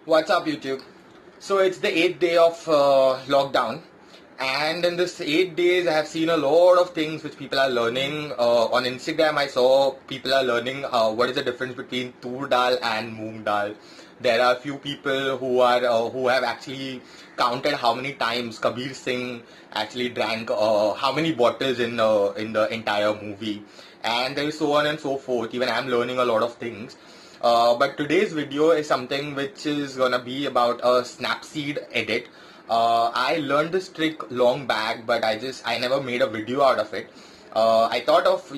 What's up, YouTube? So it's the 8th day of lockdown, and in this 8 days, I have seen a lot of things which people are learning. On Instagram, I saw people are learning what is the difference between tur dal and moong dal. There are few people who have actually counted how many times Kabir Singh actually drank how many bottles in the entire movie, and there is so on and so forth. Even I'm learning a lot of things. But today's video is something which is gonna be about a Snapseed edit. I learned this trick long back, but I never made a video out of it. I thought of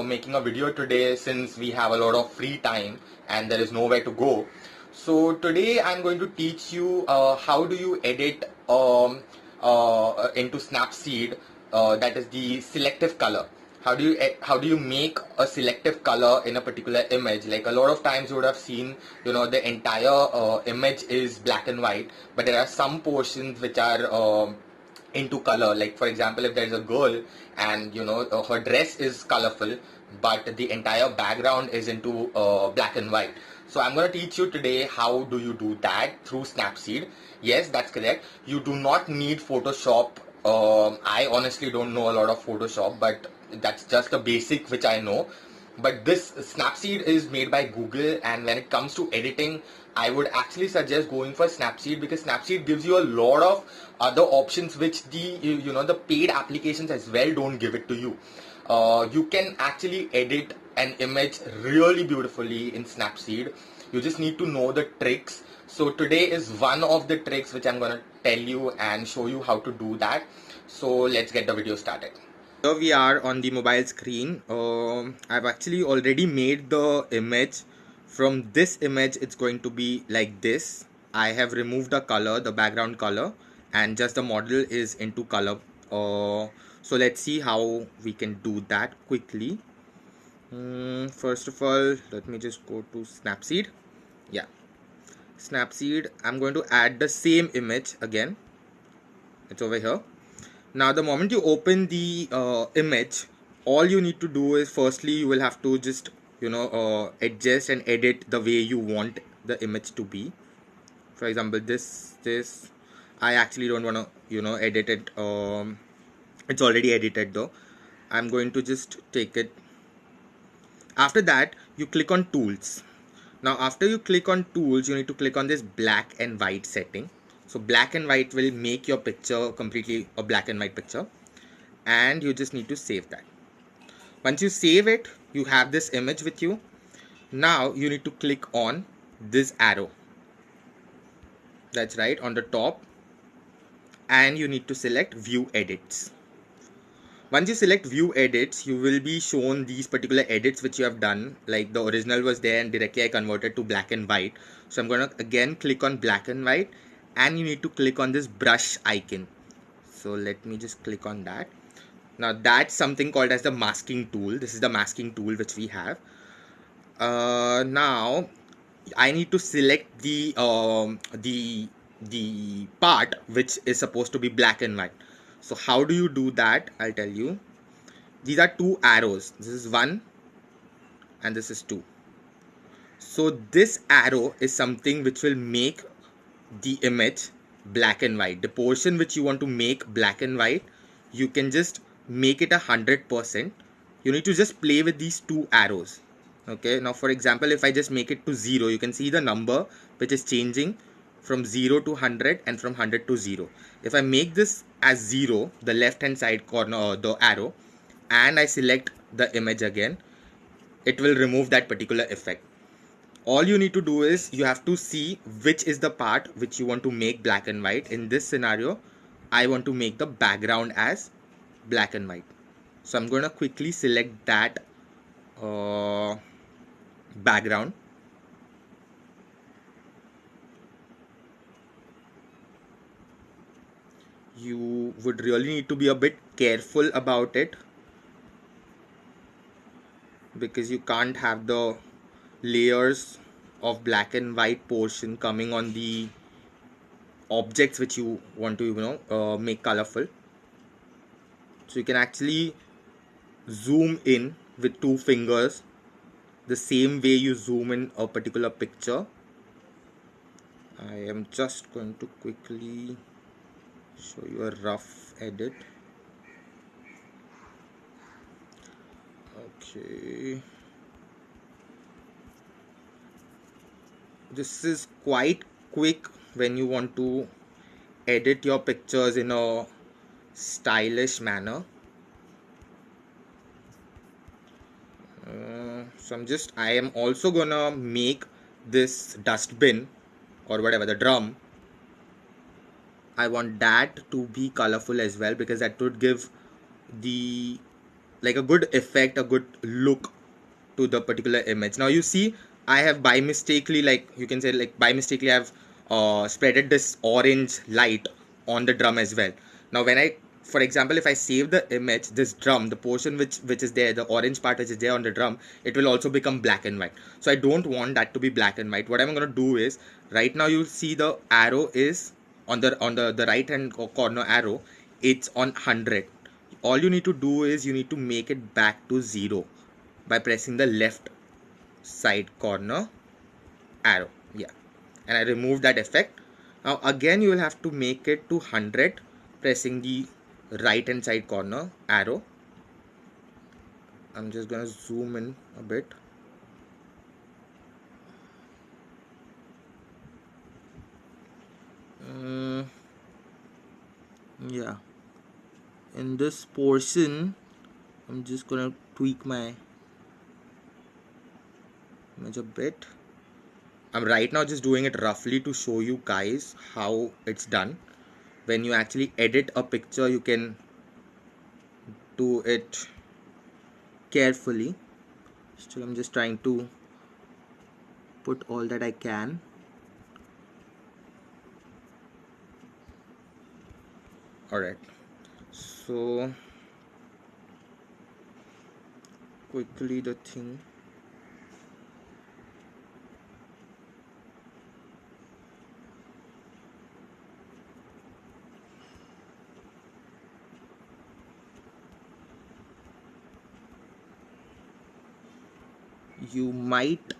making a video today since we have a lot of free time and there is nowhere to go. So today I'm going to teach you how do you edit into Snapseed, that is the selective color. How do you make a selective color in a particular image? Like a lot of times you would have seen, the entire image is black and white, but there are some portions which are into color. Like for example, if there's a girl and her dress is colorful, but the entire background is into black and white. So I'm going to teach you today how do you do that through Snapseed. Yes, that's correct. You do not need Photoshop. I honestly don't know a lot of Photoshop, but that's just a basic which I know. But this Snapseed is made by Google, and when it comes to editing, I would actually suggest going for Snapseed, because Snapseed gives you a lot of other options which the paid applications as well don't give it to you. You can actually edit an image really beautifully in Snapseed. You just need to know the tricks. So today is one of the tricks which I'm gonna tell you and show you how to do that. So let's get the video started. Here we are on the mobile screen. I've actually already made the image. From this image it's going to be like this. I have removed the color, the background color, and just the model is into color. So let's see how we can do that quickly. First of all, let me just go to Snapseed. Yeah, Snapseed. I'm going to add the same image again. It's over here. Now the moment you open the image, all you need to do is, firstly you will have to just adjust and edit the way you want the image to be. For example, this I actually don't want to edit it. It's already edited though. I'm going to just take it. After that, you click on tools. Now after you click on tools, you need to click on this black and white setting. So black and white will make your picture completely a black and white picture, and you just need to save that. Once you save it, you have this image with you. Now you need to click on this arrow, that's right, on the top, and you need to select view edits. Once you select view edits, you will be shown these particular edits which you have done. Like the original was there and directly I converted to black and white. So I'm going to again click on black and white, and you need to click on this brush icon. So let me just click on that. Now that's something called as the masking tool. This is the masking tool which we have. Now I need to select the part which is supposed to be black and white. So how do you do that? I'll tell you. These are two arrows. This is one and this is two. So this arrow is something which will make the image black and white. The portion which you want to make black and white, you can just make it 100%. You need to just play with these two arrows. Okay, now for example, if I just make it to 0, you can see the number which is changing from 0 to 100 and from 100 to 0. If I make this as 0, the left hand side corner, the arrow, and I select the image again, it will remove that particular effect. All you need to do is you have to see which is the part which you want to make black and white. In this scenario, I want to make the background as black and white. So I'm going to quickly select that background. You would really need to be a bit careful about it, because you can't have the layers of black and white portion coming on the objects which you want to make colorful. So you can actually zoom in with 2 fingers the same way you zoom in a particular picture. I am just going to quickly show you a rough edit. Okay, this is quite quick when you want to edit your pictures in a stylish manner. So I am also gonna make this dustbin or whatever, the drum. I want that to be colorful as well, because that would give the like a good effect, a good look to the particular image. Now you see, I have by mistakenly, like you can say, like by mistakenly I've spreaded this orange light on the drum as well. Now when I, for example, if I save the image, this drum, the portion which is there, the orange part which is there on the drum, it will also become black and white. So I don't want that to be black and white. What I'm going to do is, right now you'll see the arrow is on the right hand corner arrow, it's on 100. All you need to do is you need to make it back to 0 by pressing the left side corner arrow. Yeah, and I removed that effect. Now again you will have to make it to 100, pressing the right hand side corner arrow. I'm just gonna zoom in a bit. Yeah, in this portion I'm just gonna tweak my image a bit. I'm right now just doing it roughly to show you guys how it's done. When you actually edit a picture, you can do it carefully. So I'm just trying to put all that I can. Alright, so quickly the thing. You might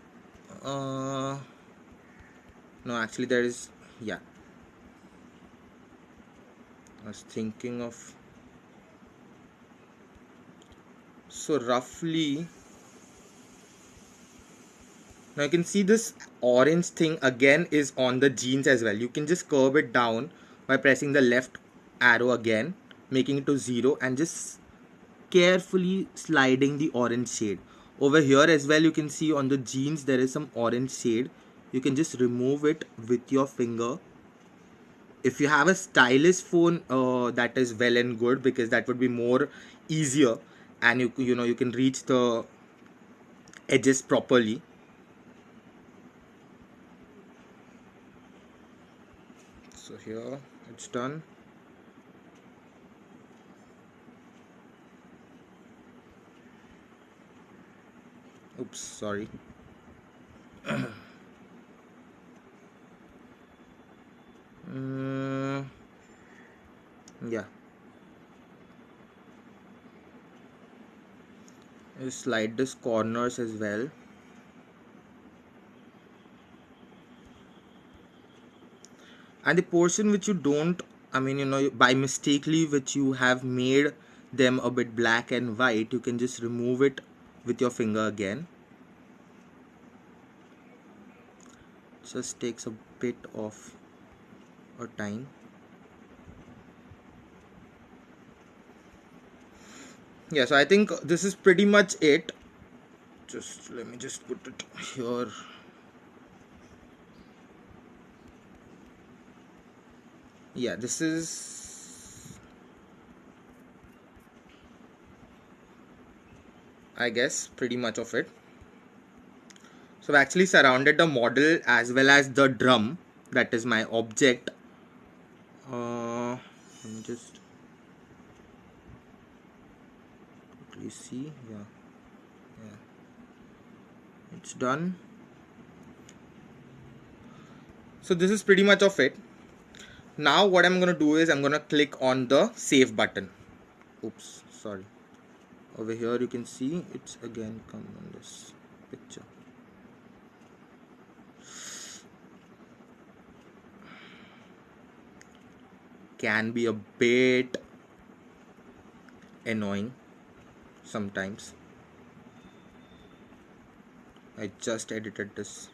no, actually there is, yeah, I was thinking of, so roughly now you can see this orange thing again is on the jeans as well. You can just curve it down by pressing the left arrow again, making it to 0, and just carefully sliding the orange shade. Over here as well, you can see on the jeans there is some orange shade. You can just remove it with your finger. If you have a stylus phone, that is well and good, because that would be more easier, and you can reach the edges properly. So here it's done. Oops, sorry. Yeah, you slide this corners as well. And the portion which you don't, I mean, by mistakenly which you have made them a bit black and white, you can just remove it with your finger again. Just takes a bit of a time. Yeah, so I think this is pretty much it. Just let me just put it here. Yeah, this is, I guess, pretty much of it. So I've actually surrounded the model as well as the drum, that is my object. Let me just quickly see. Yeah, it's done. So this is pretty much of it. Now what I'm gonna do is I'm gonna click on the save button. Oops, sorry. Over here you can see it's again come on this picture. can be a bit annoying sometimes. I just edited this.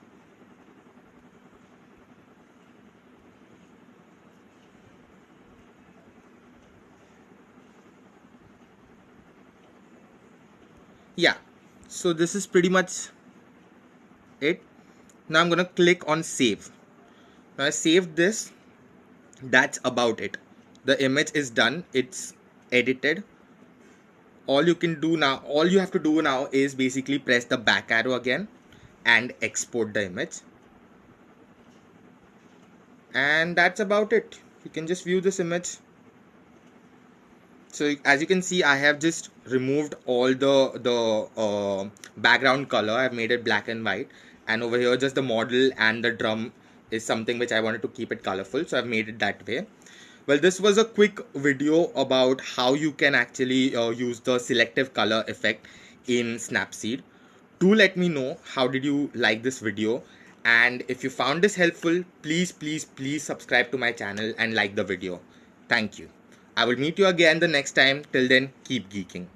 Yeah, so this is pretty much it. Now I'm gonna click on save. Now I saved this. That's about it. The image is done. It's edited. All you have to do now is basically press the back arrow again and export the image. And that's about it. You can just view this image. So as you can see, I have just removed all the background color. I've made it black and white, and over here just the model and the drum is something which I wanted to keep it colorful, so I've made it that way. Well, this was a quick video about how you can actually use the selective color effect in Snapseed. Do let me know how did you like this video, and if you found this helpful, please subscribe to my channel and like the video. Thank you. I will meet you again the next time. Till then, keep geeking.